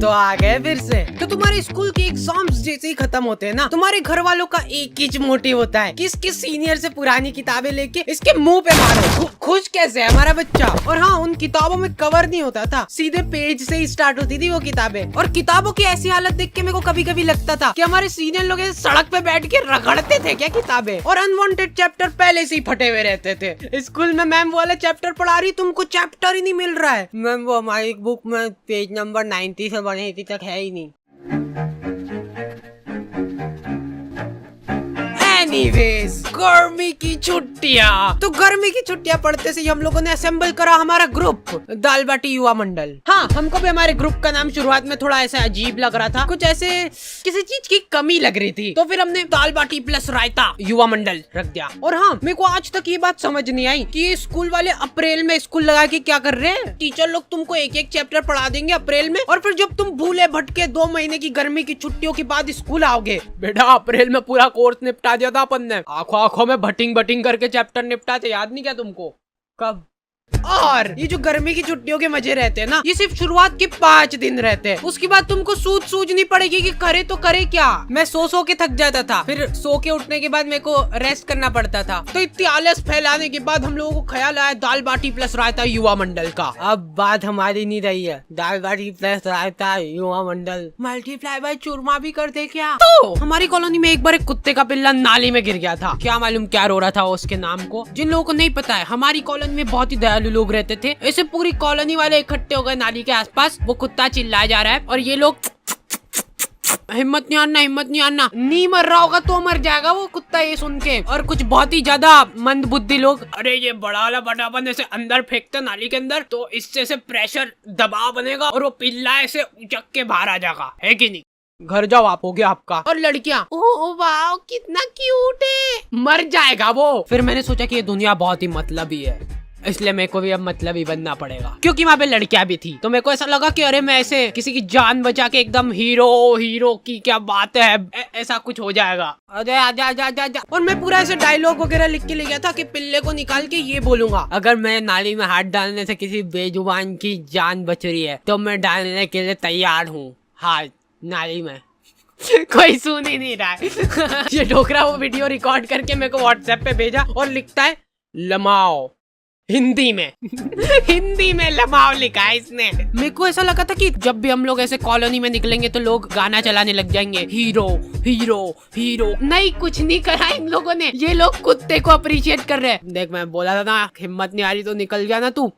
तो आ गए फिर से। तो तुम्हारे स्कूल के एग्जाम्स जैसे ही खत्म होते हैं ना, तुम्हारे घर वालों का एक ही मोटिव होता है कि इसके सीनियर से पुरानी किताबें लेके इसके मुंह पे मारो। खुश कैसे है हमारा बच्चा। और हाँ, उन किताबों में कवर नहीं होता था, सीधे पेज से ही स्टार्ट होती थी वो किताबें। और किताबों की ऐसी हालत देख के मेरे को कभी कभी लगता था कि हमारे सीनियर लोग सड़क पे बैठ के रगड़ते थे क्या किताबें। और अनवांटेड चैप्टर पहले से ही फटे हुए रहते थे। स्कूल में मैम वाला चैप्टर पढ़ा रही, तुमको चैप्टर ही नहीं मिल रहा है। मैम वो हमारी बुक में पेज नंबर 90 से बढ़े तक है ही नहीं। एनीवेज, गर्मी की छुट्टियाँ। तो गर्मी की छुट्टियाँ पढ़ते से हम लोगों ने असेंबल करा हमारा ग्रुप, दाल बाटी युवा मंडल। हाँ, हमको भी हमारे ग्रुप का नाम शुरुआत में थोड़ा ऐसा अजीब लग रहा था, कुछ ऐसे किसी चीज की कमी लग रही थी। तो फिर हमने दाल बाटी प्लस रायता युवा मंडल रख दिया। और हाँ, मेरे को आज तक ये बात समझ नहीं आई कि ये स्कूल वाले अप्रैल में स्कूल लगा के क्या कर रहे हैं। टीचर लोग तुमको एक एक चैप्टर पढ़ा देंगे अप्रैल में, और फिर जब तुम भूले भटके 2 महीने की गर्मी की छुट्टियों के बाद स्कूल आओगे, बेटा अप्रैल में पूरा कोर्स निपटा दिया था अपन ने, आंखों आंखों में भटिंग भटिंग करके चैप्टर निपटाते, याद नहीं क्या तुमको? कब? और ये जो गर्मी की छुट्टियों के मजे रहते हैं ना, ये सिर्फ शुरुआत के 5 दिन रहते हैं। उसके बाद तुमको सूझ नहीं पड़ेगी कि करे तो करे क्या। मैं सो के थक जाता था, फिर सो के उठने के बाद मेरे को रेस्ट करना पड़ता था। तो इतनी आलस फैलाने के बाद हम लोगों को ख्याल आया दाल बाटी प्लस रायता युवा मंडल का। अब बात हमारी नहीं रही है, दाल बाटी प्लस रायता युवा मंडल मल्टीप्लाई बाय चूरमा भी कर दे क्या? तो हमारी कॉलोनी में एक बार एक कुत्ते का पिल्ला नाली में गिर गया था। क्या मालूम क्या रो रहा था उसके नाम को। जिन लोगों को नहीं पता है, हमारी कॉलोनी में बहुत ही दयालु लोग रहते थे। ऐसे पूरी कॉलोनी वाले इकट्ठे हो गए नाली के आसपास। वो कुत्ता चिल्लाया जा रहा है और ये लोग हिम्मत नहीं आना, नहीं मर रहा होगा तो मर जाएगा वो कुत्ता ये सुन के। और कुछ बहुत ही ज्यादा मंद बुद्धि लोग, अरे ये बड़ा वाला बटापन ऐसे अंदर फेंकते नाली के अंदर, तो इससे से प्रेशर दबाव बनेगा और वो पिल्ला ऐसे उचक के बाहर आ जाएगा, है कि नहीं? घर जाओ, आप हो गया आपका। और लड़कियां, ओह वाह कितना क्यूट है, मर जाएगा वो। फिर मैंने सोचा कि ये दुनिया बहुत ही मतलबी है, इसलिए मेरे को भी अब मतलबी बनना पड़ेगा, क्योंकि वहाँ पे लड़कियां भी थी। तो मेरे को ऐसा लगा कि अरे मैं ऐसे किसी की जान बचा के एकदम हीरो की क्या बात है, ऐसा कुछ हो जाएगा। अरे आजा। और मैं पूरा ऐसे डायलॉग वगैरह लिख के ले गया था कि पिल्ले को निकाल के ये बोलूंगा, अगर मैं नाली में हाथ डालने से किसी बेजुबान की जान बच रही है तो मैं डालने के लिए तैयार हूँ हाथ नाली में। कोई सुन ही नहीं रहा है। ये डोकरा वो वीडियो रिकॉर्ड करके मेरे को व्हाट्सएप पे भेजा और लिखता है लमाओ हिंदी में लमाओ लिखा है इसने। मेरे को ऐसा लगा था कि जब भी हम लोग ऐसे कॉलोनी में निकलेंगे तो लोग गाना चलाने लग जाएंगे, हीरो। नहीं, कुछ नहीं करा इन लोगों ने, ये लोग कुत्ते को अप्रिशिएट कर रहे हैं। देख मैं बोला था ना, हिम्मत नहीं आ रही तो निकल गया ना तू।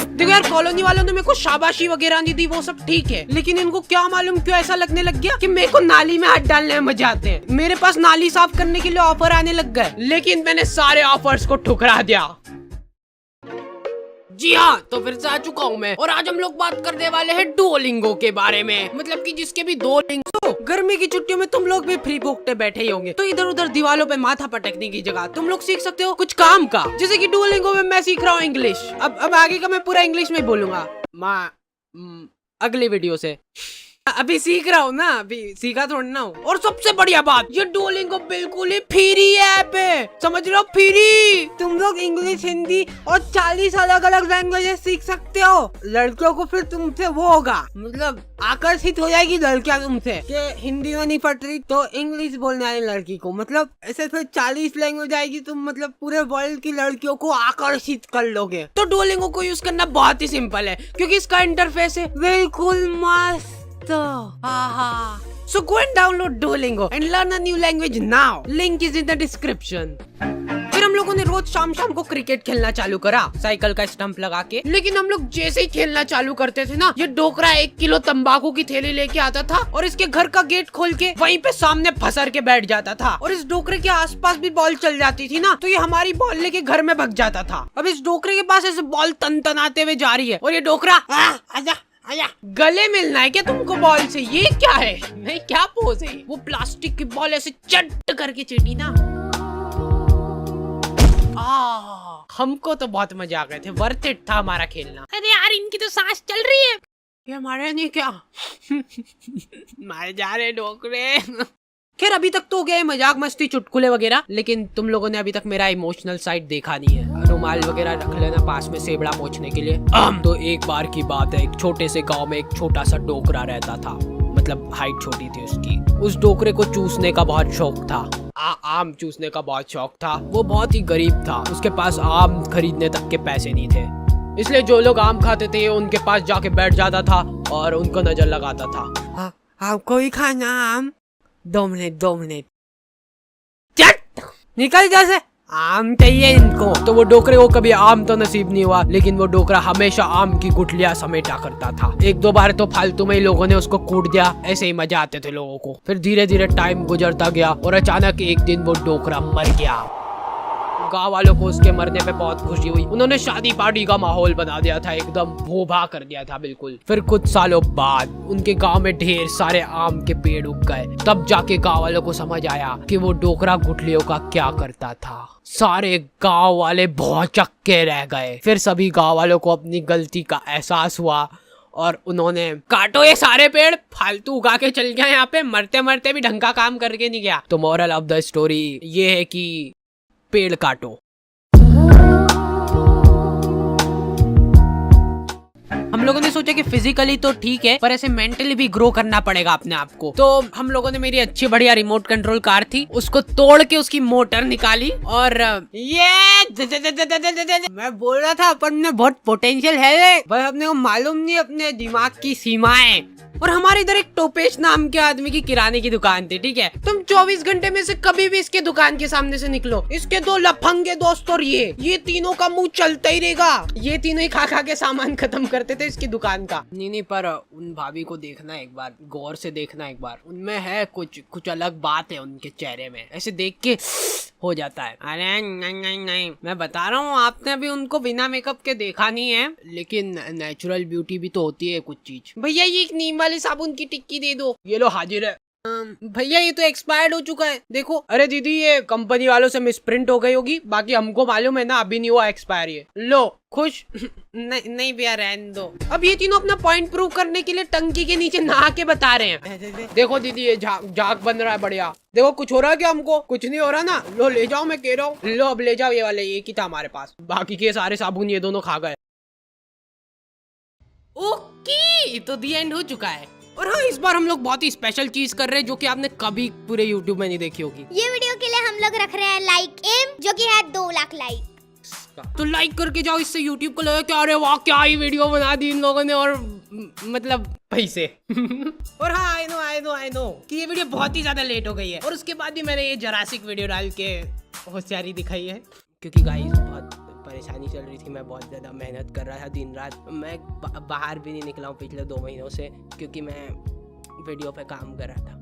देखो यार, कॉलोनी वालों ने मेरे को शाबाशी वगैरह नहीं दी, वो सब ठीक है, लेकिन इनको क्या मालूम क्यों ऐसा लगने लग गया कि मेरे को नाली में हाथ डालने में मजा आते हैं। मेरे पास नाली साफ करने के लिए ऑफर आने लग गए, लेकिन मैंने सारे ऑफर्स को ठुकरा दिया। जी हाँ, तो फिर से आ चुका हूँ मैं, और आज हम लोग बात करने वाले हैं डुओलिंगो के बारे में। मतलब कि जिसके भी 2 लिंग। गर्मी की छुट्टियों में तुम लोग भी फ्री भोगते बैठे ही होंगे, तो इधर उधर दीवारों पे माथा पटकने की जगह तुम लोग सीख सकते हो कुछ काम का। जैसे कि डुओलिंगो में मैं सीख रहा हूँ इंग्लिश। अब आगे का मैं पूरा इंग्लिश में बोलूंगा अगली वीडियो से। अभी सीख रहा हूँ ना, अभी सीखा थोड़ा ना हूँ। और सबसे बढ़िया बात, ये डुओलिंगो बिल्कुल ही फ्री ऐप है, समझ लो फ्री। तुम लोग इंग्लिश, हिंदी और 40 अलग अलग लैंग्वेजेस सीख सकते हो। लड़कियों को फिर तुमसे वो होगा, मतलब आकर्षित हो जाएगी लड़कियां तुमसे कि हिंदी में नहीं पढ़ रही तो इंग्लिश बोलने वाली लड़की को, मतलब ऐसे फिर 40 लैंग्वेज आएगी, तुम मतलब पूरे वर्ल्ड की लड़कियों को आकर्षित कर लोगे। तो डुओलिंगो को यूज करना बहुत ही सिंपल है, क्योंकि इसका इंटरफेस है बिल्कुल मस्त। So go and download Duolingo and learn a new language now. Link is in the description. फिर हम लोगों ने रोज शाम को क्रिकेट खेलना चालू करा, साइकिल का स्टंप लगा के। लेकिन हम लोग जैसे ही खेलना चालू करते थे ना, ये डोकरा 1 किलो तंबाकू की थैली लेके आता था और इसके घर का गेट खोल के वहीं पे सामने फंसर के बैठ जाता था। और इस डोकरे के आसपास भी बॉल चल जाती थी ना, तो ये हमारी बॉल लेके घर में भग जाता था। अब इस डोकरे के पास ऐसे बॉल तनतनाते हुए जा रही है और ये डोकरा आजा गले मिलना है क्या तुमको बॉल से? ये क्या है, नहीं क्या पोज है? वो प्लास्टिक की बॉल ऐसे चट करके चीटी ना। हमको तो बहुत मजा आ गए थे, वर्थ इट था हमारा खेलना। अरे यार, इनकी तो सांस चल रही है, ये हमारे नहीं क्या? मारे जा रहे डोकरे। खैर अभी तक तो हो गया है मजाक मस्ती चुटकुले वगैरह, लेकिन तुम लोगों ने अभी तक मेरा इमोशनल साइड देखा नहीं है। रुमाल वगैरह रख लेना पास में सेबड़ा पोंछने के लिए। तो एक बार की बात है, एक छोटे से गांव में एक छोटा सा डोकरा रहता था, मतलब हाइट छोटी थी उसकी। उस डोकरे को चूसने का बहुत शौक था, आम चूसने का बहुत शौक था। वो बहुत ही गरीब था, उसके पास आम खरीदने तक के पैसे नहीं थे, इसलिए जो लोग आम खाते थे उनके पास जाके बैठ जाता था और उनको नजर लगाता था। आपको ही खाना आम? 2 मिनट चट निकल जैसे, आम चाहिए इनको। तो वो डोकरे को कभी आम तो नसीब नहीं हुआ, लेकिन वो डोकरा हमेशा आम की गुठलियां समेटा करता था। 1-2 बार तो फालतू में ही लोगों ने उसको कूट दिया, ऐसे ही मजा आते थे लोगों को। फिर धीरे धीरे टाइम गुजरता गया और अचानक एक दिन वो डोकरा मर गया। गाँव वालों को उसके मरने पे बहुत खुशी हुई, उन्होंने शादी पार्टी का माहौल बना दिया था, एकदम भोभा कर दिया था बिल्कुल। फिर कुछ सालों बाद उनके गांव में ढेर सारे आम के पेड़ उग गए। तब जाके गांव वालों को समझ आया कि वो डोकरा गुठलियों का क्या करता था। सारे गांव वाले बहुत चक्के रह गए। फिर सभी गांव वालों को अपनी गलती का एहसास हुआ और उन्होंने काटो ये सारे पेड़, फालतू उगा के चल गया यहाँ पे, मरते मरते भी ढंग का काम करके नहीं गया। तो मोरल ऑफ द स्टोरी ये है कि पेड़ काटो। हम लोगों ने सोचा कि फिजिकली तो ठीक है, पर ऐसे मेंटली भी ग्रो करना पड़ेगा अपने आप को। तो हम लोगों ने, मेरी अच्छी बढ़िया रिमोट कंट्रोल कार थी, उसको तोड़ के उसकी मोटर निकाली और मैं बोल रहा था अपन में बहुत पोटेंशियल है, पर अपने को मालूम नहीं अपने दिमाग की सीमाएं। और हमारे इधर एक टोपेश नाम के आदमी की किराने की दुकान थी, ठीक है। तुम 24 घंटे में से कभी भी इसके दुकान के सामने से निकलो, इसके 2 लफंगे दोस्त और ये तीनों का मुंह चलता ही रहेगा। ये तीनों ही खा के सामान खत्म करते थे इसकी दुकान का। नहीं, पर उन भाभी को देखना एक बार, गौर से देखना एक बार, उनमें है कुछ अलग बात है उनके चेहरे में, ऐसे देख के हो जाता है। अरे नहीं, मैं बता रहा हूँ, आपने अभी उनको बिना मेकअप के देखा नहीं है, लेकिन नेचुरल ब्यूटी भी तो होती है कुछ चीज। भैया ये एक नीम वाली साबुन की टिक्की दे दो। ये लो हाजिर है। भैया ये तो एक्सपायर्ड हो चुका है, देखो। अरे दीदी ये कंपनी वालों से मिसप्रिंट हो गई होगी, बाकी हमको मालूम है ना, अभी नहीं हुआ एक्सपायर। ये लो खुश। नहीं भैया रहने दो। अब ये तीनों अपना पॉइंट प्रूव करने के लिए टंकी के नीचे नहा के बता रहे हैं। देखो दीदी ये झाग बन रहा है बढ़िया। देखो कुछ हो रहा है क्या? हमको कुछ नहीं हो रहा ना। लो ले जाओ, मैं कह रहा हूँ, लो अब ले जाओ। ये वाले एक ही था हमारे पास, बाकी के सारे साबुन ये दोनों खा गए। ओके, तो दी एंड हो चुका है। और हाँ, इस बार हम लोग बहुत ही स्पेशल चीज कर रहे हैं जो कि आपने कभी पूरे YouTube में नहीं देखी होगी। ये वीडियो के लिए हम लोग रख रहे हैं लाइक एम, जो कि है 2 लाख लाइक। तो लाइक करके जाओ, इससे YouTube को लगे कि अरे वाह क्या ही वीडियो बना दी इन लोगों ने, और मतलब पैसे। और हाँ आई नो कि ये वीडियो बहुत ही ज्यादा लेट हो गई है, और उसके बाद भी मैंने ये जरासिक वीडियो डाल के होशियारी दिखाई है, क्योंकि गाइस बहुत परेशानी चल रही थी। मैं बहुत ज़्यादा मेहनत कर रहा था दिन रात। मैं बाहर भी नहीं निकला हूँ पिछले 2 महीनों से, क्योंकि मैं वीडियो पे काम कर रहा था।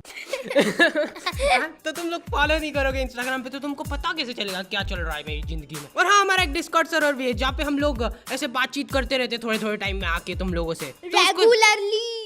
तो तुम लोग फॉलो नहीं करोगे इंस्टाग्राम पे, तो तुमको पता कैसे चलेगा क्या चल रहा है मेरी जिंदगी में। और हाँ, हमारा एक डिस्कॉर्ड सर्वर भी है, जहाँ पे हम लोग ऐसे बातचीत करते रहते थोड़े टाइम में आके तुम लोगों से, रेगुलरली।